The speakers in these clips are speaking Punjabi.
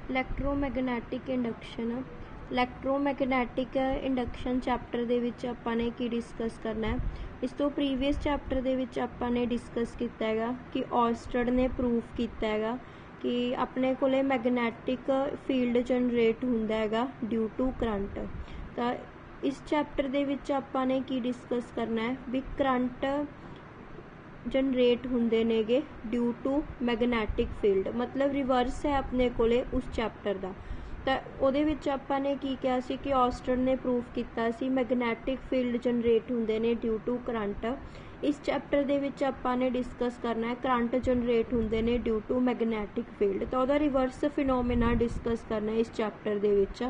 Electromagnetic induction. Electromagnetic induction chapter ਦੇ ਵਿੱਚ ਆਪਾਂ ਨੇ ਕੀ ਡਿਸਕਸ ਕਰਨਾ ਹੈ। ਇਸ ਤੋਂ ਪ੍ਰੀਵੀਅਸ ਚੈਪਟਰ ਦੇ ਵਿੱਚ ਆਪਾਂ ਨੇ ਡਿਸਕਸ ਕੀਤਾ ਹੈਗਾ ਕਿ ਔਰਸਟਡ ਨੇ ਪ੍ਰੂਫ ਕੀਤਾ ਹੈਗਾ ਕਿ ਆਪਣੇ ਕੋਲੇ ਮੈਗਨੈਟਿਕ ਫੀਲਡ ਜਨਰੇਟ ਹੁੰਦਾ ਹੈਗਾ ਡਿਊ ਟੂ ਕਰੰਟ। ਤਾਂ ਇਸ ਚੈਪਟਰ ਦੇ ਵਿੱਚ ਆਪਾਂ ਨੇ ਕੀ ਡਿਸਕਸ ਕਰਨਾ ਹੈ ਵੀ ਕਰੰਟ ਜਨਰੇਟ ਹੁੰਦੇ ਨੇਗੇ ਡਿਊ ਟੂ ਮੈਗਨੈਟਿਕ ਫੀਲਡ, ਮਤਲਬ ਰਿਵਰਸ ਹੈ ਆਪਣੇ ਕੋਲੇ ਉਸ ਚੈਪਟਰ ਦਾ। ਤਾਂ ਉਹਦੇ ਵਿੱਚ ਆਪਾਂ ਨੇ ਕੀ ਕਿਹਾ ਸੀ ਕਿ ਔਰਸਟਡ ਨੇ ਪ੍ਰੂਫ ਕੀਤਾ ਸੀ ਮੈਗਨੈਟਿਕ ਫੀਲਡ ਜਨਰੇਟ ਹੁੰਦੇ ਨੇ ਡਿਊ ਟੂ ਕਰੰਟ। ਇਸ ਚੈਪਟਰ ਦੇ ਵਿੱਚ ਆਪਾਂ ਨੇ ਡਿਸਕਸ ਕਰਨਾ ਹੈ ਕਰੰਟ ਜਨਰੇਟ ਹੁੰਦੇ ਨੇ ਡਿਊ ਟੂ ਮੈਗਨੈਟਿਕ ਫੀਲਡ। ਤਾਂ ਉਹਦਾ ਰਿਵਰਸ ਫਿਨੋਮੀਨਾ ਡਿਸਕਸ ਕਰਨਾ ਇਸ ਚੈਪਟਰ ਦੇ ਵਿੱਚ।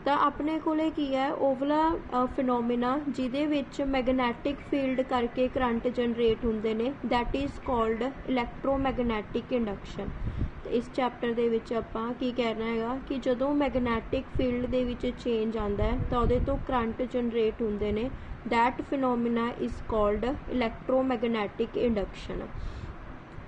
ਤਾਂ ਆਪਣੇ ਕੋਲੇ ਕੀ ਹੈ ਓਵਲਾ ਫਿਨੋਮੀਨਾ ਜਿਹਦੇ ਵਿੱਚ ਮੈਗਨੈਟਿਕ ਫੀਲਡ ਕਰਕੇ ਕਰੰਟ ਜਨਰੇਟ ਹੁੰਦੇ ਨੇ, that is called electromagnetic induction. ਤੇ ਇਸ ਚੈਪਟਰ ਦੇ ਵਿੱਚ ਆਪਾਂ ਕੀ ਕਹਿਣਾ ਹੈਗਾ ਕਿ ਜਦੋਂ ਮੈਗਨੈਟਿਕ ਫੀਲਡ ਦੇ ਵਿੱਚ ਚੇਂਜ ਆਉਂਦਾ ਹੈ ਤਾਂ ਉਹਦੇ ਤੋਂ ਕਰੰਟ ਜਨਰੇਟ ਹੁੰਦੇ ਨੇ, that phenomena is called electromagnetic induction.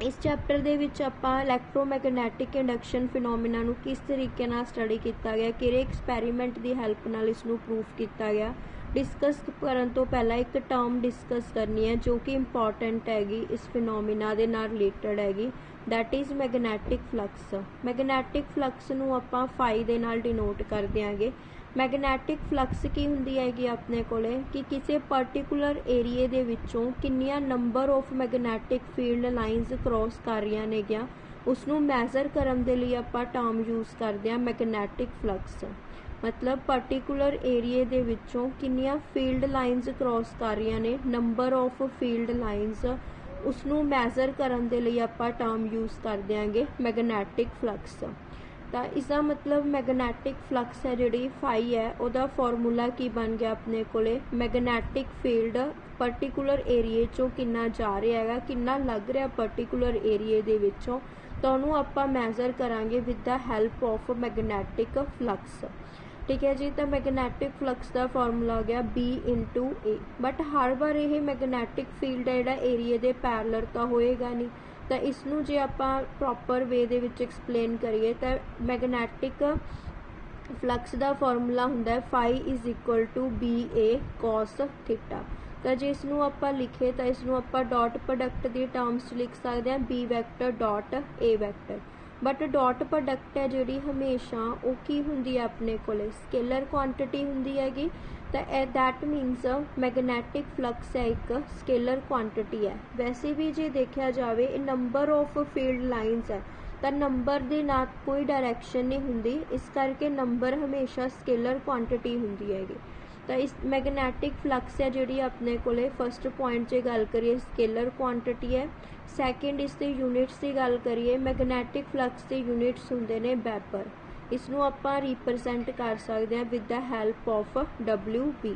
ਇਸ ਚੈਪਟਰ ਦੇ ਵਿੱਚ ਆਪਾਂ ਇਲੈਕਟ੍ਰੋਮੈਗਨੈਟਿਕ ਇੰਡਕਸ਼ਨ ਫਿਨੋਮੀਨਾ ਨੂੰ ਕਿਸ ਤਰੀਕੇ ਨਾਲ ਸਟੱਡੀ ਕੀਤਾ ਗਿਆ, ਕਿਹੜੇ ਐਕਸਪੈਰੀਮੈਂਟ ਦੀ ਹੈਲਪ ਨਾਲ ਇਸ ਨੂੰ ਪ੍ਰੂਫ ਕੀਤਾ ਗਿਆ। ਡਿਸਕਸ ਕਰਨ ਤੋਂ ਪਹਿਲਾਂ ਇੱਕ ਟਰਮ ਡਿਸਕਸ ਕਰਨੀ ਹੈ ਜੋ ਕਿ ਇੰਪੋਰਟੈਂਟ ਹੈਗੀ ਇਸ ਫਿਨੋਮੀਨਾ ਦੇ ਨਾਲ ਰਿਲੇਟਡ ਹੈਗੀ, that is magnetic flux. Magnetic flux ਨੂੰ ਆਪਾਂ ਫਾਈ ਦੇ ਨਾਲ ਡਿਨੋਟ ਕਰ ਦਿਆਂਗੇ। ਮੈਗਨੈਟਿਕ ਫਲਕਸ ਕੀ ਹੁੰਦੀ ਹੈਗੀ ਆਪਣੇ ਕੋਲੇ ਕਿ ਕਿਸੇ ਪਰਟੀਕੂਲਰ ਏਰੀਏ ਦੇ ਵਿੱਚੋਂ ਕਿੰਨੀਆਂ number of magnetic field lines cross ਕਰ ਰਹੀਆਂ ਨੇਗੀਆਂ, ਉਸਨੂੰ ਮੈਜ਼ਰ ਕਰਨ ਦੇ ਲਈ ਆਪਾਂ ਟਰਮ ਯੂਜ਼ ਕਰਦੇ ਹਾਂ ਮੈਗਨੈਟਿਕ ਫਲਕਸ। ਮਤਲਬ ਪਰਟੀਕੂਲਰ ਏਰੀਏ ਦੇ ਵਿੱਚੋਂ ਕਿੰਨੀਆਂ ਫੀਲਡ ਲਾਈਨਸ ਕ੍ਰੋਸ ਕਰ ਰਹੀਆਂ ਨੇ, ਨੰਬਰ ਆਫ ਫੀਲਡ ਲਾਈਨਸ, ਉਸਨੂੰ ਮੈਜ਼ਰ ਕਰਨ ਦੇ ਲਈ ਆਪਾਂ ਟਰਮ ਯੂਜ਼ ਕਰ ਦਿਆਂਗੇ ਮੈਗਨੈਟਿਕ ਫਲਕਸ। ਤਾਂ ਇਸਦਾ ਮਤਲਬ ਮੈਗਨੈਟਿਕ ਫਲਕਸ ਹੈ ਜਿਹੜੀ ਫਾਈ ਹੈ ਉਹਦਾ ਫਾਰਮੂਲਾ ਕੀ ਬਣ ਗਿਆ ਆਪਣੇ ਕੋਲੇ, ਮੈਗਨੈਟਿਕ ਫੀਲਡ ਪਰਟੀਕੂਲਰ ਏਰੀਏ 'ਚੋਂ ਕਿੰਨਾ ਜਾ ਰਿਹਾ ਹੈਗਾ, ਕਿੰਨਾ ਲੱਗ ਰਿਹਾ ਪਰਟੀਕੂਲਰ ਏਰੀਏ ਦੇ ਵਿੱਚੋਂ, ਤਾਂ ਉਹਨੂੰ ਆਪਾਂ ਮੈਜ਼ਰ ਕਰਾਂਗੇ with the help of magnetic flux. ਠੀਕ ਹੈ ਜੀ। ਤਾਂ ਮੈਗਨੈਟਿਕ ਫਲਕਸ ਦਾ ਫਾਰਮੂਲਾ ਆ ਗਿਆ B/A। ਬਟ ਹਰ ਵਾਰ ਇਹ ਮੈਗਨੈਟਿਕ ਫੀਲਡ ਹੈ ਜਿਹੜਾ ਏਰੀਏ ਦੇ ਪੈਰਲਰ ਤਾਂ ਹੋਏਗਾ ਨਹੀਂ। ਤਾਂ ਇਸ ਨੂੰ ਜੇ ਆਪਾਂ ਪ੍ਰੋਪਰ ਵੇ ਦੇ ਵਿੱਚ ਐਕਸਪਲੇਨ ਕਰੀਏ ਤਾਂ ਮੈਗਨੈਟਿਕ ਫਲਕਸ ਦਾ ਫਾਰਮੂਲਾ ਹੁੰਦਾ ਹੈ phi is equal to BA cos theta. ਤਾਂ ਜੇ ਇਸ ਨੂੰ ਆਪਾਂ ਲਿਖੇ ਤਾਂ ਇਸ ਨੂੰ ਆਪਾਂ ਡਾਟ ਪ੍ਰੋਡਕਟ ਦੀ ਟਰਮਸ 'ਚ ਲਿਖ ਸਕਦੇ ਹਾਂ B vector dot A vector. But dot product ਹੈ ਜਿਹੜੀ ਹਮੇਸ਼ਾ ਉਹ ਕੀ ਹੁੰਦੀ ਹੈ ਆਪਣੇ ਕੋਲੇ ਸਕੇਲਰ ਕੁਆਂਟਿਟੀ ਹੁੰਦੀ ਹੈਗੀ। ਤਾਂ ਦੈਟ ਮੀਨਸ ਮੈਗਨੈਟਿਕ ਫਲਕਸ ਹੈ ਇੱਕ ਸਕੇਲਰ ਕੁਆਂਟਿਟੀ ਹੈ। ਵੈਸੇ ਵੀ ਜੇ ਦੇਖਿਆ ਜਾਵੇ ਇਹ ਨੰਬਰ ਆਫ ਫੀਲਡ ਲਾਈਨਸ ਹੈ ਤਾਂ ਨੰਬਰ ਦੀ ਨਾ ਕੋਈ ਡਾਇਰੈਕਸ਼ਨ ਨਹੀਂ ਹੁੰਦੀ, ਇਸ ਕਰਕੇ ਨੰਬਰ ਹਮੇਸ਼ਾ ਸਕੇਲਰ ਕੁਆਂਟਿਟੀ ਹੁੰਦੀ ਹੈਗੀ। ਤਾਂ ਇਸ ਮੈਗਨੈਟਿਕ ਫਲਕਸ ਹੈ ਜਿਹੜੀ ਆਪਣੇ ਕੋਲੇ ਫਸਟ ਪੁਆਇੰਟ 'ਚ ਗੱਲ ਕਰੀਏ ਸਕੇਲਰ ਕੁਆਂਟਿਟੀ ਹੈ। ਸੈਕਿੰਡ ਇਸ ਦੇ ਯੂਨਿਟਸ ਦੀ ਗੱਲ ਕਰੀਏ, ਮੈਗਨੈਟਿਕ ਫਲਕਸ ਦੇ ਯੂਨਿਟਸ ਹੁੰਦੇ ਨੇ ਵੈਬਰ। ਇਸ ਨੂੰ ਆਪਾਂ ਰਿਪਰੈਜ਼ੈਂਟ ਕਰ ਸਕਦੇ ਹਾਂ with the help of WB।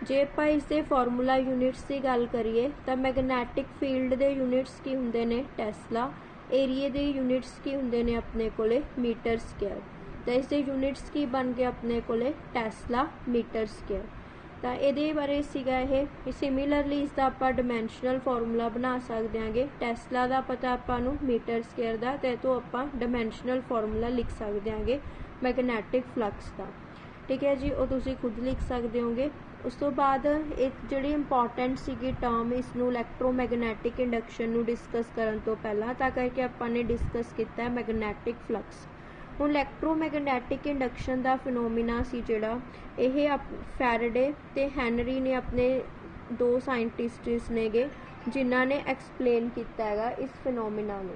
ਜੇ ਆਪਾਂ ਇਸ ਦੇ ਫਾਰਮੂਲਾ ਯੂਨਿਟਸ ਦੀ ਗੱਲ ਕਰੀਏ ਤਾਂ ਮੈਗਨੈਟਿਕ ਫੀਲਡ ਦੇ ਯੂਨਿਟਸ ਕੀ ਹੁੰਦੇ ਨੇ ਟੈਸਲਾ, ਏਰੀਏ ਦੇ ਯੂਨਿਟਸ ਕੀ ਹੁੰਦੇ ਨੇ ਆਪਣੇ ਕੋਲੇ ਮੀਟਰ ਸਕੁਅਰ। ਤਾਂ ਇਸ ਦੇ ਯੂਨਿਟਸ ਕੀ ਬਣ ਗਏ ਆਪਣੇ ਕੋਲੇ ਟੈਸਲਾ ਮੀਟਰ ਸਕੁਅਰ। ਤਾਂ ਇਹਦੇ ਬਾਰੇ ਸੀਗਾ ਇਹ। ਸਿਮਿਲਰਲੀ ਇਸ ਦਾ ਆਪਾਂ ਡਿਮੈਂਸ਼ਨਲ ਫਾਰਮੂਲਾ ਬਣਾ ਸਕਦੇ ਹਾਂਗੇ। ਟੈਸਲਾ ਦਾ ਪਤਾ ਆਪਾਂ ਨੂੰ ਮੀਟਰ ਸਕੁਅਰ ਦਾ, ਤੇ ਇਹ ਤੋਂ ਆਪਾਂ ਡਿਮੈਂਸ਼ਨਲ ਫਾਰਮੂਲਾ ਲਿਖ ਸਕਦੇ ਹਾਂਗੇ ਮੈਗਨੈਟਿਕ ਫਲਕਸ ਦਾ। ਠੀਕ ਹੈ ਜੀ, ਉਹ ਤੁਸੀਂ ਖੁਦ ਲਿਖ ਸਕਦੇ ਹੋਗੇ। ਉਸ ਤੋਂ ਬਾਅਦ ਇੱਕ ਜਿਹੜੀ ਇੰਪੋਰਟੈਂਟ ਸੀਗੀ ਟਰਮ ਇਸ ਨੂੰ ਇਲੈਕਟ੍ਰੋਮੈਗਨੈਟਿਕ ਇੰਡਕਸ਼ਨ ਨੂੰ ਡਿਸਕਸ ਕਰਨ ਤੋਂ ਪਹਿਲਾਂ, ਤਾਂ ਕਰਕੇ ਆਪਾਂ ਨੇ ਡਿਸਕਸ ਕੀਤਾ ਮੈਗਨੈਟਿਕ ਫਲਕਸ। ਹੁਣ ਇਲੈਕਟ੍ਰੋਮੈਗਨੈਟਿਕ ਇੰਡਕਸ਼ਨ ਦਾ ਫਿਨੋਮੀਨਾ ਸੀ ਜਿਹੜਾ ਇਹ ਫੈਰਾਡੇ ਤੇ ਹੈਨਰੀ ਨੇ ਆਪਣੇ ਦੋ ਸਾਇੰਟਿਸਟਸ ਨੇਗੇ ਜਿਨ੍ਹਾਂ ਨੇ ਐਕਸਪਲੇਨ ਕੀਤਾ ਹੈਗਾ ਇਸ ਫਿਨੋਮੀਨਾ ਨੂੰ।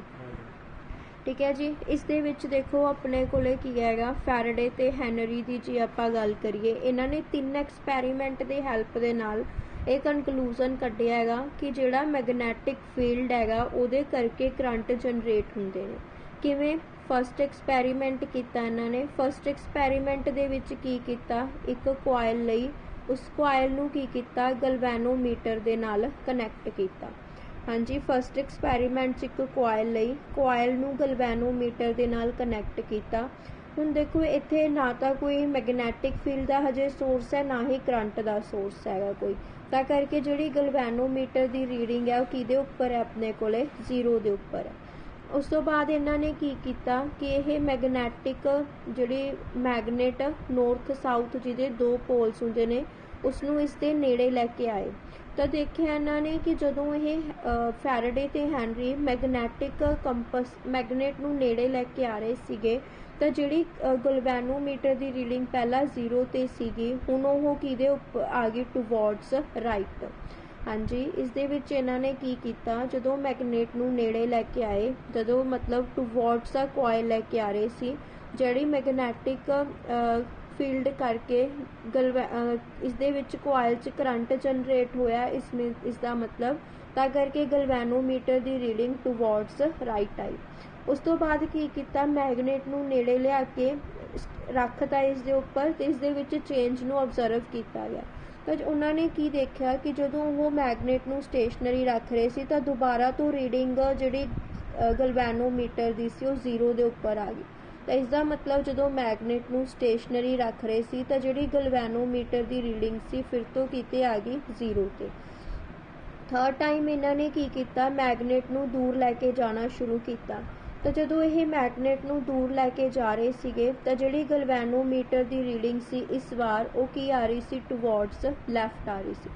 ਠੀਕ ਹੈ ਜੀ। ਇਸ ਦੇ ਵਿੱਚ ਦੇਖੋ ਆਪਣੇ ਕੋਲੇ ਕੀ ਹੈਗਾ ਫੈਰਾਡੇ ਤੇ ਹੈਨਰੀ ਦੀ ਜੇ ਆਪਾਂ ਗੱਲ ਕਰੀਏ, ਇਹਨਾਂ ਨੇ 3 ਐਕਸਪੈਰੀਮੈਂਟ ਦੀ ਹੈਲਪ ਦੇ ਨਾਲ ਇਹ ਕਨਕਲੂਜ਼ਨ ਕੱਢਿਆ ਹੈਗਾ ਕਿ ਜਿਹੜਾ ਮੈਗਨੈਟਿਕ ਫੀਲਡ ਹੈਗਾ ਉਹਦੇ ਕਰਕੇ ਕਰੰਟ ਜਨਰੇਟ ਹੁੰਦੇ ਨੇ। ਕਿਵੇਂ? ਫਸਟ ਐਕਸਪੈਰੀਮੈਂਟ ਕੀਤਾ ਇਹਨਾਂ ਨੇ। ਫਸਟ ਐਕਸਪੈਰੀਮੈਂਟ ਦੇ ਵਿੱਚ ਕੀ ਕੀਤਾ, ਇੱਕ ਕੁਆਇਲ ਲਈ ਉਸ ਕੁਆਇਲ ਨੂੰ ਕੀ ਕੀਤਾ ਗਲਵੈਨੋਮੀਟਰ ਦੇ ਨਾਲ ਕਨੈਕਟ ਕੀਤਾ। ਹਾਂਜੀ, ਫਸਟ ਐਕਸਪੈਰੀਮੈਂਟ 'ਚ ਇੱਕ ਕੁਆਇਲ ਲਈ ਕੁਆਇਲ ਨੂੰ ਗਲਵੈਨੋਮੀਟਰ ਦੇ ਨਾਲ ਕਨੈਕਟ ਕੀਤਾ। ਹੁਣ ਦੇਖੋ ਇੱਥੇ ਨਾ ਤਾਂ ਕੋਈ ਮੈਗਨੈਟਿਕ ਫੀਲਡ ਦਾ ਹਜੇ ਸੋਰਸ ਹੈ, ਨਾ ਹੀ ਕਰੰਟ ਦਾ ਸੋਰਸ ਹੈਗਾ ਕੋਈ, ਤਾਂ ਕਰਕੇ ਜਿਹੜੀ ਗਲਵੈਨੋਮੀਟਰ ਦੀ ਰੀਡਿੰਗ ਹੈ ਉਹ ਕਿਹਦੇ ਉੱਪਰ ਹੈ ਆਪਣੇ ਕੋਲੇ 0 ਦੇ ਉੱਪਰ ਹੈ। उस तो बाद इन्हों ने की किया कि यह मैगनैटिक जिहड़ी मैगनेट नॉर्थ साउथ जिहदे दो पोल्स हुंदे ने उसनूं इसके नेड़े लैके आए। तो देखिया इन्होंने कि जदों ये फैराडे ते हैनरी मैगनैटिक कंपस मैगनेट नूं नेड़े लैके आ रहे सीगे तो जिहड़ी गलवैनोमीटर की रीडिंग पहला 0 ते सीगी हुण ओह किहदे उपर आ गई टूवर्ड्स राइट। हाँ जी, इस दे विच इन्हां ने की कीता जदों मैगनेट नूं नेड़े लैके आए जदों मतलब टूवर्ड्स दा कॉइल लैके आ रहे सी जिहड़ी मैगनैटिक फील्ड करके इस दे विच कॉइल च करंट जनरेट होया इसका मतलब तां करके गलवैनोमीटर की रीडिंग टूवर्ड्स राइट आई। उस तो बाद की किया मैगनेट नूं नेड़े लिया के रखता इस दे उपर ते इस दे विच चेंज नूं ऑबजर्व किया गया। तो उन्होंने की देखा कि जदों वो मैगनेट नूं स्टेशनरी रख रहे सी तो दोबारा तो रीडिंग जिहड़ी गलवैनोमीटर दी सी वो 0 दे उपर आ गई। तो इसका मतलब जदों मैगनेट नूं स्टेशनरी रख रहे सी तो जिहड़ी गलवैनोमीटर की रीडिंग सी फिर तो किते आ गई 0 ते। थर्ड टाइम इन्होंने की किया मैगनेट नूं दूर लैके जाना शुरू किया। तो जदों यह मैगनेट नूं दूर लैके जा रहे सीगे तो जिहड़ी गलवैनोमीटर की रीडिंग सी इस बार वो की आ रही सी टूवर्ड्स लैफ्ट आ रही सी।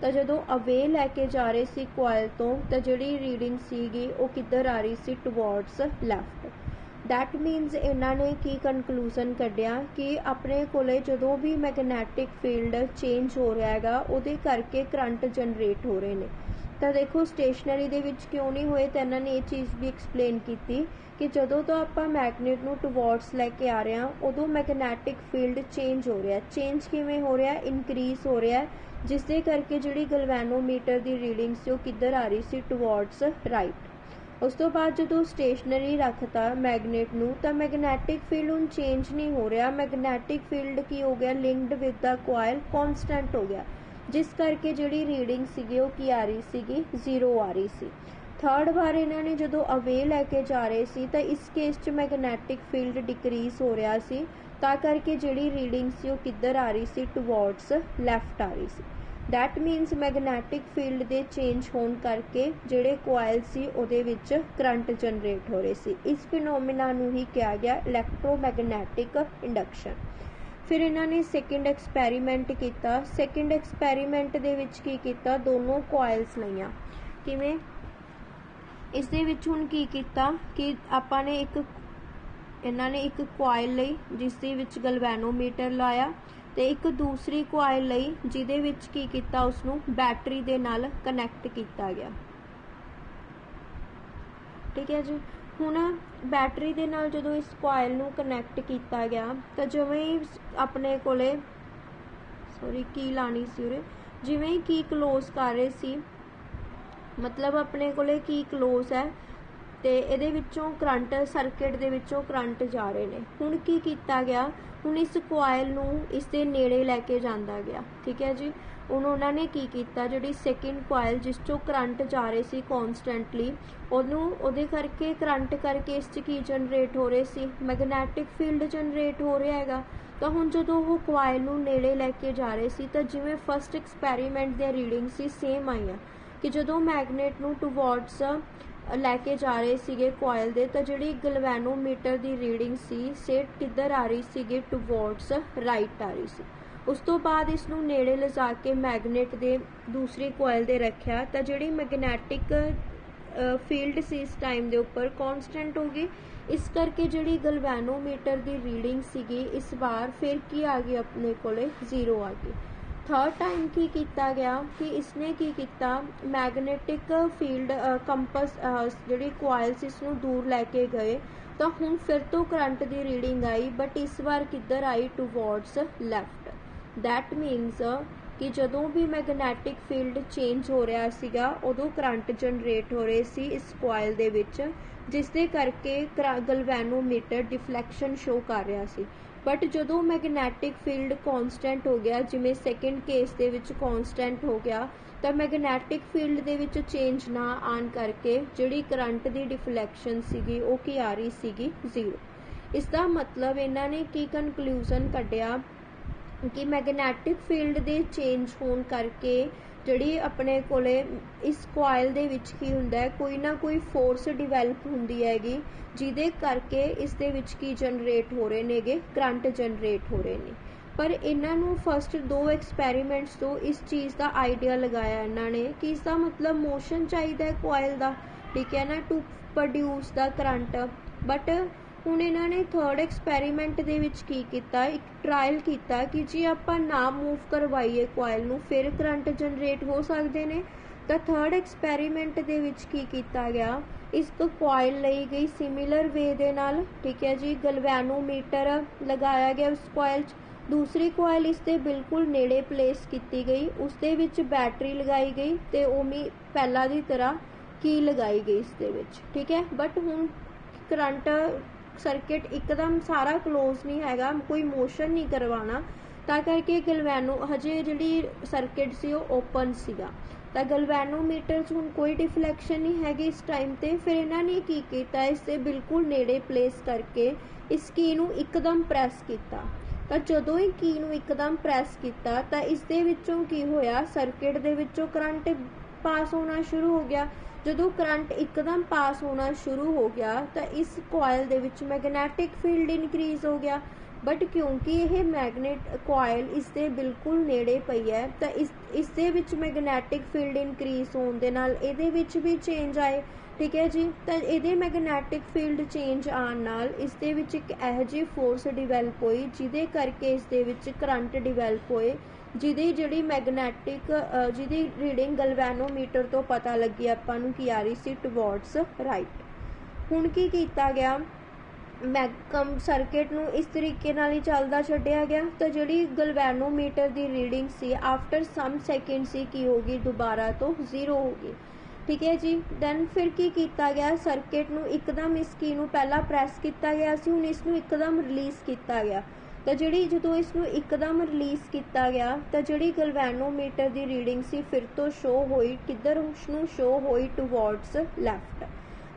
तो जदों अवे लैके जा रहे सी कॉइल तो जिहड़ी रीडिंग सीगी वो किधर आ रही सी टूवर्ड्स लैफ्ट। दैट मीनस इन्हां ने की कंकलूजन कढ़िया कि अपने कोले जदों भी मैगनैटिक फील्ड चेंज हो रहा हैगा उहदे करके करंट जनरेट हो रहे हैं। तो देखो स्टेशनरी दे विच क्यों नहीं होए, तो इन्हां ने ये चीज़ भी एक्सप्लेन की कि जदों तो आपां मैगनेट नूं टूवर्ड्स लैके आ रहे हैं उदों मैगनैटिक फील्ड चेंज हो रहा है। चेंज किवें हो रहा है, इनक्रीज हो रहा है, जिस दे करके जिहड़ी गलवैनोमीटर की रीडिंग सी किधर आ रही सी टूवर्ड्स राइट। उस तो बाद जो स्टेशनरी रखता मैगनेट नूं तो मैगनैटिक फील्ड हुण चेंज नहीं हो रहा। मैगनैटिक फील्ड की हो गया linked with the coil constant हो गया, जिस करके जिहड़ी रीडिंग सीगी वो की आ रही सीगी 0 आ रही सी। थर्ड बार इन्होंने जो अवे लैके जा रहे सी तो इस केस च मैगनैटिक फील्ड डिक्रीज हो रहा सी तां करके जिहड़ी रीडिंग सी वो किधर आ रही सी टूवर्ड्स लैफ्ट आ रही सी। दैट मीनस मैगनैटिक फील्ड के चेंज होने करके जिहड़े कॉइल सी उहदे विच करंट जनरेट हो रहे सी। इस फिनोमिना नूं ही कहा गया इलैक्ट्रोमैगनैटिक इंडक्शन। फिर इन्होंने सैकेंड एक्सपैरीमेंट किया। सैकेंड एक्सपैरीमेंट दे विच की किया, दोनों कॉइल्स लईआं। किवें इस दे विच हुण की किया कि आपां ने इन्हां ने एक कॉइल लई जिस दे विच गलवैनोमीटर लाया ते एक दूसरी कॉइल लई जिहदे विच की किया उसनूं बैटरी दे नाल कनैक्ट किया गया। ठीक है जी। हुण बैटरी दे नाल जदों इस कॉइल नूं कनैक्ट किया गया तो जिवें ही अपने कोले की लानी सी उरे जिवें ही की क्लोज कर रहे सी, मतलब अपने कोले की क्लोज है ते इहदे विचों करंट सर्किट दे विचों करंट जा रहे ने। हुण की किया गया, हुण इस कॉइल नूं इस दे नेड़े लैके जांदा गया। ठीक है जी। हुण उन्हां ने की किया, जिहड़ी सैकेंड कॉइल जिस चों करंट जा रहे सी कॉन्सटेंटली उहदे करके करंट करके इस च की जनरेट हो रहे सी मैगनैटिक फील्ड जनरेट हो रहा हैगा। तो हुण जदों वो कॉइल नूं नेड़े लैके जा रहे सी तो जिवें फस्ट एक्सपैरीमेंट दी रीडिंग सी सेम आईआं कि जदों मैगनेट नूं टूवर्ड्स लैके जा रहे सीगे कॉइल दे तो जिहड़ी गलवैनोमीटर की रीडिंग सी से किधर आ रही सीगी टूवर्ड्स राइट आ रही सी। उस तो बाद इसनूं नेड़े लिजा के मैगनेट दे दूसरी कॉइल दे रखिया तो जिहड़ी मैगनैटिक फील्ड सी इस टाइम दे उपर कॉन्सटेंट हो गई। इस करके जिहड़ी गलवैनोमीटर की रीडिंग सीगी इस बार फिर की आ गई अपने कोले 0 आ गई। थर्ड टाइम की किया गया कि इसने की किया मैगनेटिक फील्ड कंपस जिहड़ी कॉइल्स इसनूं दूर लैके गए तो हुण फिर तो करंट की रीडिंग आई बट इस बार किधर आई टूवर्ड्स लैफ्ट। दैट मीनस कि जदों भी मैगनैटिक फील्ड चेंज हो रहा सीगा उदों करंट जनरेट हो रहे सी इस कॉइल दे विच, जिस दे करके गलवैनोमीटर डिफ्लैक्शन शो कर रहा सी। बट जदों मैगनैटिक फील्ड कॉन्सटेंट हो गया, जिमें सैकेंड केस दे विच कॉन्सटेंट हो गया, तो magnetic field they which change ना आन करके जिहड़ी करंट की डिफ्लैक्शन सीगी वो की आ रही सीगी 0। इसका मतलब इन्हां ने की कंकलूजन कढ़िया कि मैगनैटिक फील्ड दे चेंज होने करके ਜਿਹੜੀ ਆਪਣੇ ਕੋਲੇ ਇਸ ਕੋਇਲ ਦੇ ਵਿੱਚ ਕੀ ਹੁੰਦਾ ਹੈ, ਕੋਈ ਨਾ ਕੋਈ ਫੋਰਸ ਡਿਵੈਲਪ ਹੁੰਦੀ ਹੈਗੀ ਜਿਹਦੇ ਕਰਕੇ ਇਸ ਦੇ ਵਿੱਚ ਕੀ ਜਨਰੇਟ ਹੋ ਰਹੇ ਨੇਗੇ, ਕਰੰਟ ਜਨਰੇਟ ਹੋ ਰਹੇ ਨੇ। ਪਰ ਇਹਨਾਂ ਨੂੰ ਫਸਟ 2 ਐਕਸਪੈਰੀਮੈਂਟਸ ਤੋਂ ਇਸ ਚੀਜ਼ ਦਾ ਆਈਡੀਆ ਲਗਾਇਆ ਇਹਨਾਂ ਨੇ ਕਿ ਇਸ ਦਾ ਮਤਲਬ ਮੋਸ਼ਨ ਚਾਹੀਦਾ ਹੈ ਕੋਇਲ ਦਾ, ਠੀਕ ਹੈ ਨਾ, to produce the current. But ਹੁਣ ਇਹਨਾਂ ਨੇ 3rd ਐਕਸਪੈਰੀਮੈਂਟ ਦੇ ਵਿੱਚ ਕੀ ਕੀਤਾ, ਇੱਕ ਟਰਾਇਲ ਕੀਤਾ ਕਿ ਜੇ ਆਪਾਂ ਨਾ ਮੂਵ ਕਰਵਾਈਏ ਕੋਇਲ ਨੂੰ ਫਿਰ ਕਰੰਟ ਜਨਰੇਟ ਹੋ ਸਕਦੇ ਨੇ। ਤਾਂ 3rd ਐਕਸਪੈਰੀਮੈਂਟ ਦੇ ਵਿੱਚ ਕੀ ਕੀਤਾ ਗਿਆ, ਇੱਕ ਕੋਇਲ ਲਈ ਗਈ ਸਿਮਿਲਰ ਵੇ ਦੇ ਨਾਲ, ਠੀਕ ਹੈ ਜੀ, ਗਲਵੈਨੋਮੀਟਰ ਲਗਾਇਆ ਗਿਆ ਉਸ ਕੋਇਲ 'ਚ। ਦੂਸਰੀ ਕੋਇਲ ਇਸ ਦੇ ਬਿਲਕੁਲ ਨੇੜੇ ਪਲੇਸ ਕੀਤੀ ਗਈ, ਉਸ ਦੇ ਵਿੱਚ ਬੈਟਰੀ ਲਗਾਈ ਗਈ ਤੇ ਉਵੇਂ ਪਹਿਲਾਂ ਦੀ ਤਰ੍ਹਾਂ ਕੀ ਲਗਾਈ ਗਈ ਇਸ ਦੇ ਵਿੱਚ, ਠੀਕ ਹੈ। ਬਟ ਹੁਣ ਕਰੰਟ ਸਰਕਿਟ ਇੱਕਦਮ ਸਾਰਾ ਕਲੋਜ਼ ਨਹੀਂ ਹੈਗਾ, ਕੋਈ ਮੋਸ਼ਨ ਨਹੀਂ ਕਰਵਾਉਣਾ, ਤਾਂ ਕਰਕੇ ਗਲਵੈਨੋ ਹਜੇ ਜਿਹੜੀ ਸਰਕਿਟ ਸੀ ਉਹ ਓਪਨ ਸੀਗਾ। ਤਾਂ ਗਲਵੈਨੋਮੀਟਰ 'ਚ ਹੁਣ ਕੋਈ ਡਿਫਲੈਕਸ਼ਨ ਨਹੀਂ ਹੈਗੀ ਇਸ ਟਾਈਮ 'ਤੇ। ਫਿਰ ਇਹਨਾਂ ਨੇ ਕੀ ਕੀਤਾ, ਇਸ ਦੇ ਬਿਲਕੁਲ ਨੇੜੇ ਪਲੇਸ ਕਰਕੇ ਇਸ ਕੀ ਨੂੰ ਇੱਕਦਮ ਪ੍ਰੈਸ ਕੀਤਾ। ਤਾਂ ਜਦੋਂ ਹੀ ਕੀ ਨੂੰ ਇੱਕਦਮ ਪ੍ਰੈਸ ਕੀਤਾ ਤਾਂ ਇਸ ਦੇ ਵਿੱਚੋਂ ਕੀ ਹੋਇਆ, ਸਰਕਿਟ ਦੇ ਵਿੱਚੋਂ ਕਰੰਟ ਪਾਸ ਹੋਣਾ ਸ਼ੁਰੂ ਹੋ ਗਿਆ। ਜਦੋਂ ਕਰੰਟ ਇੱਕਦਮ ਪਾਸ ਹੋਣਾ ਸ਼ੁਰੂ ਹੋ ਗਿਆ ਤਾਂ ਇਸ ਕੋਇਲ ਦੇ ਵਿੱਚ ਮੈਗਨੈਟਿਕ ਫੀਲਡ ਇਨਕਰੀਜ਼ ਹੋ ਗਿਆ। ਬਟ ਕਿਉਂਕਿ ਇਹ ਮੈਗਨੇਟ ਕੋਇਲ ਇਸ ਦੇ ਬਿਲਕੁਲ ਨੇੜੇ ਪਈ ਹੈ ਤਾਂ ਇਸ ਦੇ ਵਿੱਚ ਮੈਗਨੈਟਿਕ ਫੀਲਡ ਇਨਕਰੀਜ਼ ਹੋਣ ਦੇ ਨਾਲ ਇਹਦੇ ਵਿੱਚ ਵੀ ਚੇਂਜ ਆਏ, ਠੀਕ ਹੈ ਜੀ। ਤਾਂ ਇਹਦੇ ਮੈਗਨੈਟਿਕ ਫੀਲਡ ਚੇਂਜ ਆਉਣ ਨਾਲ ਇਸ ਦੇ ਵਿੱਚ ਇੱਕ ਇਹੋ ਜਿਹੀ ਫੋਰਸ ਡਿਵੈਲਪ ਹੋਈ ਜਿਹਦੇ ਕਰਕੇ ਇਸ ਦੇ ਵਿੱਚ ਕਰੰਟ ਡਿਵੈਲਪ ਹੋਏ, ਜਿਹਦੀ ਜਿਹੜੀ ਮੈਗਨੈਟਿਕ ਜਿਹਦੀ ਰੀਡਿੰਗ ਗਲਵੈਨੋਮੀਟਰ ਤੋਂ ਪਤਾ ਲੱਗੀ ਆਪਾਂ ਨੂੰ ਕੀ ਆ ਰਹੀ ਸੀ, ਟੁਵਰਡਸ ਰਾਈਟ। ਹੁਣ ਕੀ ਕੀਤਾ ਗਿਆ, ਸਰਕਿਟ ਨੂੰ ਇਸ ਤਰੀਕੇ ਨਾਲ ਹੀ ਚੱਲਦਾ ਛੱਡਿਆ ਗਿਆ। ਤਾਂ ਜਿਹੜੀ ਗਲਵੈਨੋਮੀਟਰ ਦੀ ਰੀਡਿੰਗ ਸੀ ਆਫਟਰ ਸਮ ਸੈਕਿੰਡ ਸੀ ਕੀ ਹੋ ਗਈ, ਦੁਬਾਰਾ ਤੋਂ 0 ਹੋ ਗਈ, ਠੀਕ ਹੈ ਜੀ। ਦੈਨ ਫਿਰ ਕੀ ਕੀਤਾ ਗਿਆ, ਸਰਕਿਟ ਨੂੰ ਇੱਕਦਮ ਇਸ ਕੀ ਨੂੰ ਪਹਿਲਾਂ ਪ੍ਰੈਸ ਕੀਤਾ ਗਿਆ ਸੀ, ਹੁਣ ਇਸ ਨੂੰ ਇੱਕਦਮ ਰਿਲੀਜ਼ ਕੀਤਾ ਗਿਆ। ਤਾਂ ਜਿਹੜੀ ਜਦੋਂ ਇਸ ਨੂੰ ਇੱਕਦਮ ਰਿਲੀਜ਼ ਕੀਤਾ ਗਿਆ ਤਾਂ ਜਿਹੜੀ ਗਲਵੈਨੋਮੀਟਰ ਦੀ ਰੀਡਿੰਗ ਸੀ ਫਿਰ ਤੋਂ ਸ਼ੋ ਹੋਈ, ਕਿੱਧਰ ਉਸਨੂੰ ਸ਼ੋ ਹੋਈ, ਟੂਵਰਡਸ ਲੈਫਟ।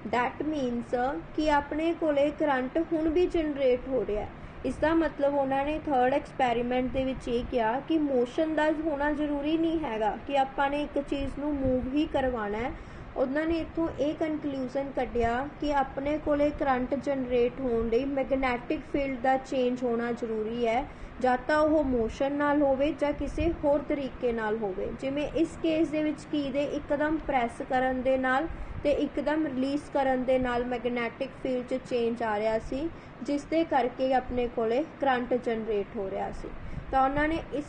ਦੈਟ ਮੀਨਸ ਕਿ ਆਪਣੇ ਕੋਲੇ ਕਰੰਟ ਹੁਣ ਵੀ ਜਨਰੇਟ ਹੋ ਰਿਹਾ। ਇਸ ਦਾ ਮਤਲਬ ਉਹਨਾਂ ਨੇ 3rd ਐਕਸਪੈਰੀਮੈਂਟ ਦੇ ਵਿੱਚ ਇਹ ਕਿਹਾ ਕਿ ਮੋਸ਼ਨ ਦਾ ਹੋਣਾ ਜ਼ਰੂਰੀ ਨਹੀਂ ਹੈਗਾ ਕਿ ਆਪਾਂ ਨੇ ਇੱਕ ਚੀਜ਼ ਨੂੰ ਮੂਵ ਹੀ ਕਰਵਾਉਣਾ ਹੈ। ਉਹਨਾਂ ਨੇ ਇੱਥੋਂ ਇਹ ਕਨਕਲੂਜ਼ਨ ਕੱਢਿਆ ਕਿ ਆਪਣੇ ਕੋਲੇ ਕਰੰਟ ਜਨਰੇਟ ਹੋਣ ਲਈ ਮੈਗਨੈਟਿਕ ਫੀਲਡ ਦਾ ਚੇਂਜ ਹੋਣਾ ਜ਼ਰੂਰੀ ਹੈ, ਜਾਂ ਤਾਂ ਉਹ ਮੋਸ਼ਨ ਨਾਲ ਹੋਵੇ ਜਾਂ ਕਿਸੇ ਹੋਰ ਤਰੀਕੇ ਨਾਲ ਹੋਵੇ। ਜਿਵੇਂ ਇਸ ਕੇਸ ਦੇ ਵਿੱਚ ਕੀ ਦੇ ਇੱਕਦਮ ਪ੍ਰੈਸ ਕਰਨ ਦੇ ਨਾਲ ਤੇ ਇੱਕਦਮ ਰਿਲੀਜ਼ ਕਰਨ ਦੇ ਨਾਲ ਮੈਗਨੈਟਿਕ ਫੀਲਡ 'ਚ ਚੇਂਜ ਆ ਰਿਹਾ ਸੀ, ਜਿਸ ਦੇ ਕਰਕੇ ਆਪਣੇ ਕੋਲੇ ਕਰੰਟ ਜਨਰੇਟ ਹੋ ਰਿਹਾ ਸੀ। ਤਾਂ ਉਹਨਾਂ ਨੇ ਇਸ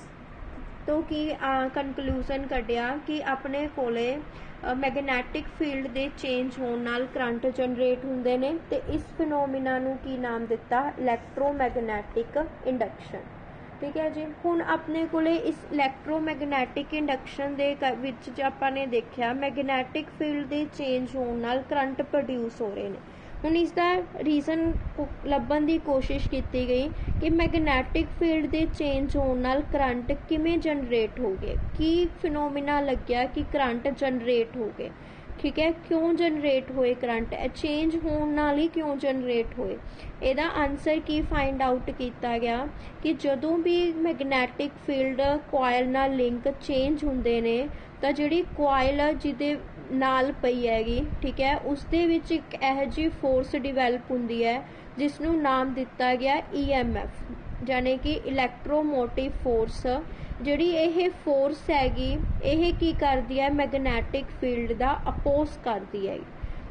ਤੋਂ ਕੀ ਕਨਕਲੂਜ਼ਨ ਕੱਢਿਆ ਕਿ ਆਪਣੇ ਕੋਲੇ ਮੈਗਨੈਟਿਕ ਫੀਲਡ ਦੇ ਚੇਂਜ ਹੋਣ ਨਾਲ ਕਰੰਟ ਜਨਰੇਟ ਹੁੰਦੇ ਨੇ ਤੇ ਇਸ ਫਿਨੋਮੀਨਾ ਨੂੰ ਕੀ ਨਾਮ ਦਿੱਤਾ, ਇਲੈਕਟ੍ਰੋਮੈਗਨੈਟਿਕ ਇੰਡਕਸ਼ਨ, ਠੀਕ ਹੈ ਜੀ। ਹੁਣ ਆਪਣੇ ਕੋਲੇ ਇਸ ਇਲੈਕਟ੍ਰੋਮੈਗਨੈਟਿਕ ਇੰਡਕਸ਼ਨ ਦੇ ਵਿੱਚ ਜੇ ਆਪਾਂ ਨੇ ਦੇਖਿਆ ਮੈਗਨੈਟਿਕ ਫੀਲਡ ਦੇ ਚੇਂਜ ਹੋਣ ਨਾਲ ਕਰੰਟ ਪ੍ਰੋਡਿਊਸ ਹੋ ਰਹੇ ਨੇ। ਹੁਣ ਇਸ ਦਾ ਰੀਜ਼ਨ ਲੱਭਣ ਦੀ ਕੋਸ਼ਿਸ਼ ਕੀਤੀ ਗਈ ਕਿ ਮੈਗਨੈਟਿਕ ਫੀਲਡ ਦੇ ਚੇਂਜ ਹੋਣ ਨਾਲ ਕਰੰਟ ਕਿਵੇਂ ਜਨਰੇਟ ਹੋ ਗਏ, ਕੀ ਫਿਨੋਮੀਨਾ ਲੱਗਿਆ ਕਿ ਕਰੰਟ ਜਨਰੇਟ ਹੋ ਗਏ, ਠੀਕ ਹੈ। ਕਿਉਂ ਜਨਰੇਟ ਹੋਏ ਕਰੰਟ, ਚੇਂਜ ਹੋਣ ਨਾਲ ਹੀ ਕਿਉਂ ਜਨਰੇਟ ਹੋਏ। ਇਹਦਾ ਆਨਸਰ ਕੀ ਫਾਈਂਡ ਆਊਟ ਕੀਤਾ ਗਿਆ ਕਿ ਜਦੋਂ ਵੀ ਮੈਗਨੈਟਿਕ ਫੀਲਡ ਕੋਇਲ ਨਾਲ ਲਿੰਕ ਚੇਂਜ ਹੁੰਦੇ ਨੇ ਤਾਂ ਜਿਹੜੀ ਕੋਇਲ ਜਿਹਦੇ ਨਾਲ ਪਈ ਹੈਗੀ, ਠੀਕ ਹੈ, ਉਸ ਦੇ ਵਿੱਚ ਇੱਕ ਇਹੋ ਜਿਹੀ ਫੋਰਸ ਡਿਵੈਲਪ ਹੁੰਦੀ ਹੈ ਜਿਸ ਨੂੰ ਨਾਮ ਦਿੱਤਾ ਗਿਆ EMF, ਯਾਨੀ ਕਿ ਇਲੈਕਟ੍ਰੋਮੋਟਿਵ ਫੋਰਸ। ਜਿਹੜੀ ਇਹ ਫੋਰਸ ਹੈਗੀ ਇਹ ਕੀ ਕਰਦੀ ਹੈ, ਮੈਗਨੈਟਿਕ ਫੀਲਡ ਦਾ ਅਪੋਜ਼ ਕਰਦੀ ਹੈ।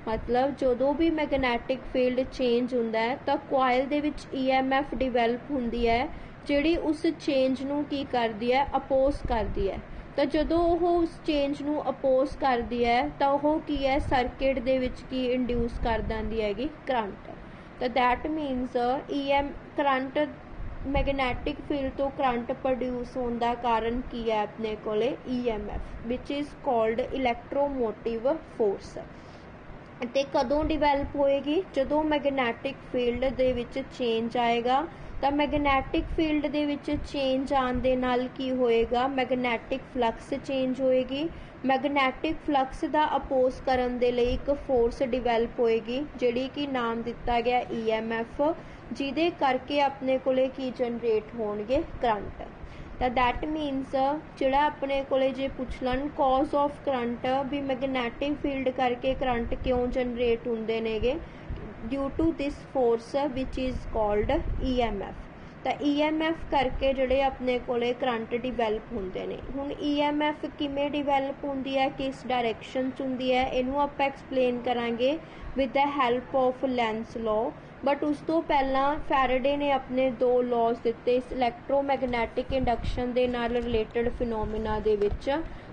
ਮਤਲਬ ਜਦੋਂ ਵੀ ਮੈਗਨੈਟਿਕ ਫੀਲਡ ਚੇਂਜ ਹੁੰਦਾ ਹੈ ਤਾਂ ਕੋਇਲ ਦੇ ਵਿੱਚ EMF ਡਿਵੈਲਪ ਹੁੰਦੀ ਹੈ ਜਿਹੜੀ ਉਸ ਚੇਂਜ ਨੂੰ ਕੀ ਕਰਦੀ ਹੈ, ਅਪੋਜ਼ ਕਰਦੀ ਹੈ। ਤਾਂ ਜਦੋਂ ਉਹ ਉਸ ਚੇਂਜ ਨੂੰ ਅਪੋਜ਼ ਕਰਦੀ ਹੈ ਤਾਂ ਉਹ ਕੀ ਹੈ, ਸਰਕਿਟ ਦੇ ਵਿੱਚ ਕੀ ਇੰਡਿਊਸ ਕਰ ਦਿੰਦੀ ਹੈਗੀ, ਕਰੰਟ। ਤਾਂ that means current magnetic field ਤੋਂ ਕਰੰਟ ਪ੍ਰੋਡਿਊਸ ਹੋਣ ਦਾ ਕਾਰਨ ਕੀ ਹੈ, ਆਪਣੇ ਕੋਲੇ EMF ਵਿਚ ਇਜ਼ ਕਾਲਡ ਇਲੈਕਟ੍ਰੋਮੋਟਿਵ ਫੋਰਸ। ਤੇ ਕਦੋਂ ਡਿਵੈਲਪ ਹੋਏਗੀ, ਜਦੋਂ ਮੈਗਨੈਟਿਕ ਫੀਲਡ ਦੇ ਵਿੱਚ ਚੇਂਜ ਆਏਗਾ। ਤਾਂ ਮੈਗਨੈਟਿਕ ਫੀਲਡ ਦੇ ਵਿੱਚ ਚੇਂਜ ਆਉਣ ਦੇ ਨਾਲ ਕੀ ਹੋਏਗਾ, ਮੈਗਨੈਟਿਕ ਫਲਕਸ ਚੇਂਜ ਹੋਏਗੀ। ਮੈਗਨੈਟਿਕ ਫਲਕਸ ਦਾ ਅਪੋਜ਼ ਕਰਨ ਦੇ ਲਈ ਇੱਕ ਫੋਰਸ ਡਿਵੈਲਪ ਹੋਏਗੀ ਜਿਹੜੀ ਕਿ ਨਾਮ ਦਿੱਤਾ ਗਿਆ EMF, ਜਿਹਦੇ ਕਰਕੇ ਆਪਣੇ ਕੋਲੇ ਕੀ ਜਨਰੇਟ ਹੋਣਗੇ, ਕਰੰਟ। ਤਾਂ ਦੈਟ ਮੀਨਸ ਜਿਹੜਾ ਆਪਣੇ ਕੋਲੇ ਜੇ ਪੁੱਛ ਲੈਣ ਕੌਜ਼ ਆਫ ਕਰੰਟ ਵੀ ਮੈਗਨੈਟਿਕ ਫੀਲਡ ਕਰਕੇ ਕਰੰਟ ਕਿਉਂ ਜਨਰੇਟ ਹੁੰਦੇ ਨੇਗੇ due to this force which is called EMF। ਤਾਂ EMF ਕਰਕੇ ਜਿਹੜੇ ਆਪਣੇ ਕੋਲੇ ਕਰੰਟ ਡਿਵੈਲਪ ਹੁੰਦੇ ਨੇ। ਹੁਣ EMF ਕਿਵੇਂ ਡਿਵੈਲਪ ਹੁੰਦੀ ਹੈ, ਕਿਸ ਡਾਇਰੈਕਸ਼ਨ 'ਚ ਹੁੰਦੀ ਹੈ, ਇਹਨੂੰ ਆਪਾਂ ਐਕਸਪਲੇਨ ਕਰਾਂਗੇ with the help of lens law. But ਉਸ ਤੋਂ ਪਹਿਲਾਂ ਫੈਰਾਡੇ ਨੇ ਆਪਣੇ 2 ਲਾਅਸ ਦਿੱਤੇ ਇਸ ਇਲੈਕਟ੍ਰੋਮੈਗਨੈਟਿਕ ਇੰਡਕਸ਼ਨ ਦੇ ਨਾਲ ਰਿਲੇਟਡ ਫਿਨੋਮੀਨਾ ਦੇ ਵਿੱਚ।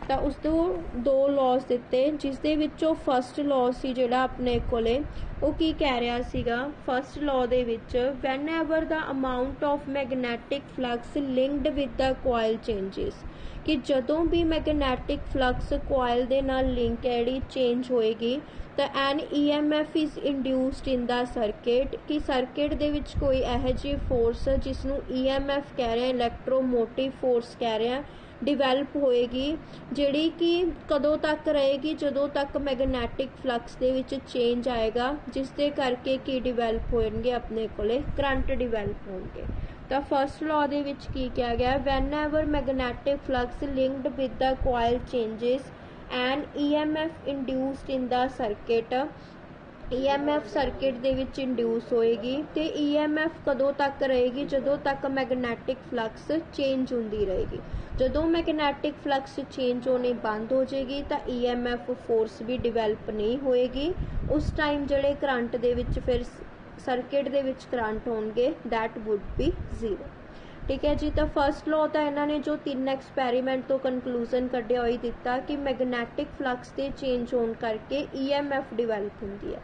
ਤਾਂ ਉਸ ਤੋਂ 2 ਲਾਅਸ ਦਿੱਤੇ, ਜਿਸ ਦੇ ਵਿੱਚੋਂ ਫਸਟ ਲਾਅ ਸੀ ਜਿਹੜਾ ਆਪਣੇ ਕੋਲੇ ਉਹ ਕੀ ਕਹਿ ਰਿਹਾ ਸੀਗਾ। ਫਸਟ ਲਾਅ ਦੇ ਵਿੱਚ whenever the amount of magnetic flux linked with the coil changes, ਕਿ ਜਦੋਂ ਵੀ ਮੈਗਨੈਟਿਕ ਫਲਕਸ ਕੋਇਲ ਦੇ ਨਾਲ ਲਿੰਕ ਹੈ ਜਿਹੜੀ ਚੇਂਜ ਹੋਏਗੀ ਤਾਂ ਐਨ EMF is induced in the circuit, ਕਿ ਸਰਕਿਟ ਦੇ ਵਿੱਚ ਕੋਈ ਇਹੋ ਜਿਹੀ ਫੋਰਸ ਜਿਸ ਨੂੰ EMF ਕਹਿ ਰਹੇ ਇਲੈਕਟ੍ਰੋਮੋਟਿਵ ਫੋਰਸ ਕਹਿ ਰਹੇ ਡਿਵੈਲਪ ਹੋਏਗੀ, ਜਿਹੜੀ ਕਿ ਕਦੋਂ ਤੱਕ ਰਹੇਗੀ, ਜਦੋਂ ਤੱਕ ਮੈਗਨੈਟਿਕ ਫਲਕਸ ਦੇ ਵਿੱਚ ਚੇਂਜ ਆਏਗਾ, ਜਿਸ ਦੇ ਕਰਕੇ ਕੀ ਡਿਵੈਲਪ ਹੋਣਗੇ ਆਪਣੇ ਕੋਲੇ ਕਰੰਟ ਡਿਵੈਲਪ ਹੋਣਗੇ। ਤਾਂ ਫਸਟ ਲਾਅ ਦੇ ਵਿੱਚ ਕੀ ਕਿਹਾ ਗਿਆ, whenever magnetic flux linked with the coil changes and EMF induced in the circuit, EMF circuit ਦੇ ਵਿੱਚ ਇੰਡਿਊਸ ਹੋਏਗੀ। ਤੇ EMF ਕਦੋਂ ਤੱਕ ਰਹੇਗੀ, ਜਦੋਂ ਤੱਕ ਮੈਗਨੈਟਿਕ ਫਲਕਸ ਚੇਂਜ ਹੁੰਦੀ ਰਹੇਗੀ। ਜਦੋਂ ਮੈਗਨੈਟਿਕ ਫਲਕਸ ਚੇਂਜ ਹੋਣੀ ਬੰਦ ਹੋ ਜਾਏਗੀ ਤਾਂ EMF ਫੋਰਸ ਵੀ ਡਿਵੈਲਪ ਨਹੀਂ ਹੋਏਗੀ। ਉਸ ਟਾਈਮ ਜਿਹੜੇ ਕਰੰਟ ਦੇ ਵਿੱਚ ਫਿਰ ਸਰਕਿਟ ਦੇ ਵਿੱਚ ਕਰੰਟ ਹੋਣਗੇ ਦੈਟ ਵੁੱਡ ਬੀ 0। ਠੀਕ ਹੈ ਜੀ। ਤਾਂ ਫਸਟ ਲਾਅ ਤਾਂ ਇਹਨਾਂ ਨੇ ਜੋ 3 ਐਕਸਪੈਰੀਮੈਂਟ ਤੋਂ ਕਨਕਲੂਜ਼ਨ ਕੱਢਿਆ ਹੋਈ ਦਿੱਤਾ ਕਿ ਮੈਗਨੈਟਿਕ ਫਲਕਸ ਦੇ ਚੇਂਜ ਹੋਣ ਕਰਕੇ EMF ਡਿਵੈਲਪ ਹੁੰਦੀ ਹੈ।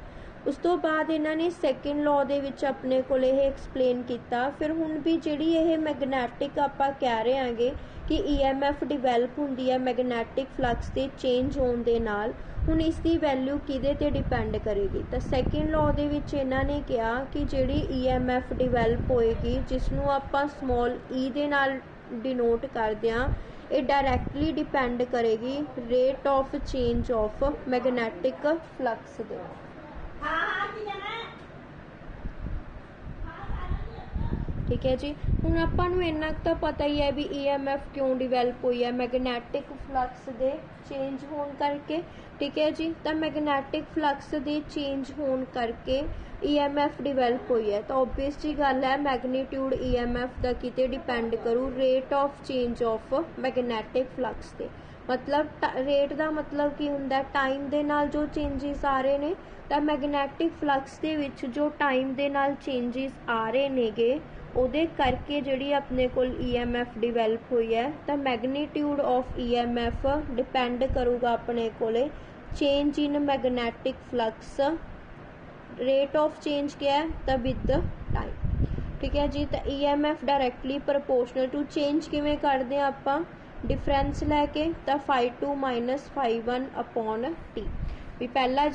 ਉਸ ਤੋਂ ਬਾਅਦ ਇਹਨਾਂ ਨੇ ਸੈਕਿੰਡ ਲਾਅ ਦੇ ਵਿੱਚ ਆਪਣੇ ਕੋਲ ਇਹ ਐਕਸਪਲੇਨ ਕੀਤਾ। ਫਿਰ ਹੁਣ ਵੀ ਜਿਹੜੀ ਇਹ ਮੈਗਨੈਟਿਕ ਆਪਾਂ ਕਹਿ ਰਹੇ ਹਾਂਗੇ ਕਿ EMF ਡਿਵੈਲਪ ਹੁੰਦੀ ਹੈ ਮੈਗਨੈਟਿਕ ਫਲਕਸ ਦੇ ਚੇਂਜ ਹੋਣ ਦੇ ਨਾਲ, ਹੁਣ ਇਸ ਦੀ ਵੈਲਿਊ ਕਿਹਦੇ ਤੇ ਡਿਪੈਂਡ ਕਰੇਗੀ। ਤਾਂ ਸੈਕਿੰਡ ਲਾਅ ਦੇ ਵਿੱਚ ਇਹਨਾਂ ਨੇ ਕਿਹਾ ਕਿ ਜਿਹੜੀ EMF ਡਿਵੈਲਪ ਹੋਏਗੀ, ਜਿਸ ਨੂੰ ਆਪਾਂ ਸਮਾਲ e ਦੇ ਨਾਲ ਡਿਨੋਟ ਕਰਦੇ ਹਾਂ, ਇਹ ਡਾਇਰੈਕਟਲੀ ਡਿਪੈਂਡ ਕਰੇਗੀ rate of change of magnetic flux ਦੇ। ਠੀਕ ਹੈ ਜੀ। ਹੁਣ ਆਪਾਂ ਨੂੰ ਇੰਨਾ ਤਾਂ ਪਤਾ ਹੀ ਹੈ ਵੀ EMF ਕਿਉਂ ਡਿਵੈਲਪ ਹੋਈ ਹੈ, ਮੈਗਨੈਟਿਕ ਫਲਕਸ ਦੇ ਚੇਂਜ ਹੋਣ ਕਰਕੇ। ਠੀਕ ਹੈ ਜੀ। ਤਾਂ ਮੈਗਨੈਟਿਕ ਫਲਕਸ ਦੇ ਚੇਂਜ ਹੋਣ ਕਰਕੇ EMF ਡਿਵੈਲਪ ਹੋਈ ਹੈ। ਤਾਂ ਓਬਵੀਅਸ ਜੀ ਗੱਲ ਹੈ ਮੈਗਨੀਟਿਊਡ EMF ਦਾ ਕਿਤੇ ਡਿਪੈਂਡ ਕਰੂ rate of change of magnetic flux ਤੇ। ਮਤਲਬ ਰੇਟ ਦਾ ਮਤਲਬ ਕੀ ਹੁੰਦਾ, ਟਾਈਮ ਦੇ ਨਾਲ ਜੋ ਚੇਂਜਿਸ ਆ ਰਹੇ ਨੇ। ਤਾਂ ਮੈਗਨੈਟਿਕ ਫਲਕਸ ਦੇ ਵਿੱਚ ਜੋ ਟਾਈਮ ਦੇ ਨਾਲ ਚੇਂਜਿਸ ਆ ਰਹੇ ਨੇਗੇ ਉਹਦੇ ਕਰਕੇ ਜਿਹੜੀ ਆਪਣੇ ਕੋਲ EMF ਡਿਵੈਲਪ ਹੋਈ ਹੈ। ਤਾਂ ਮੈਗਨੀਟਿਊਡ ਆਫ EMF ਡਿਪੈਂਡ ਕਰੂਗਾ ਆਪਣੇ ਕੋਲੇ change in magnetic flux. Rate of change ਕਿਆ ਹੈ ਤਾਂ ਵਿਦ ਟਾਈਮ। ਠੀਕ ਹੈ ਜੀ। ਤਾਂ EMF ਡਾਇਰੈਕਟਲੀ ਪ੍ਰਪੋਰਸ਼ਨਲ ਟੂ ਚੇਂਜ ਕਿਵੇਂ ਕਰਦੇ ਹਾਂ ਆਪਾਂ, ਡਿਫਰੈਂਸ ਲੈ ਕੇ। ਤਾਂ φ2 - φ1 upon t ਵੀ ਪਹਿਲਾਂ ਜੇ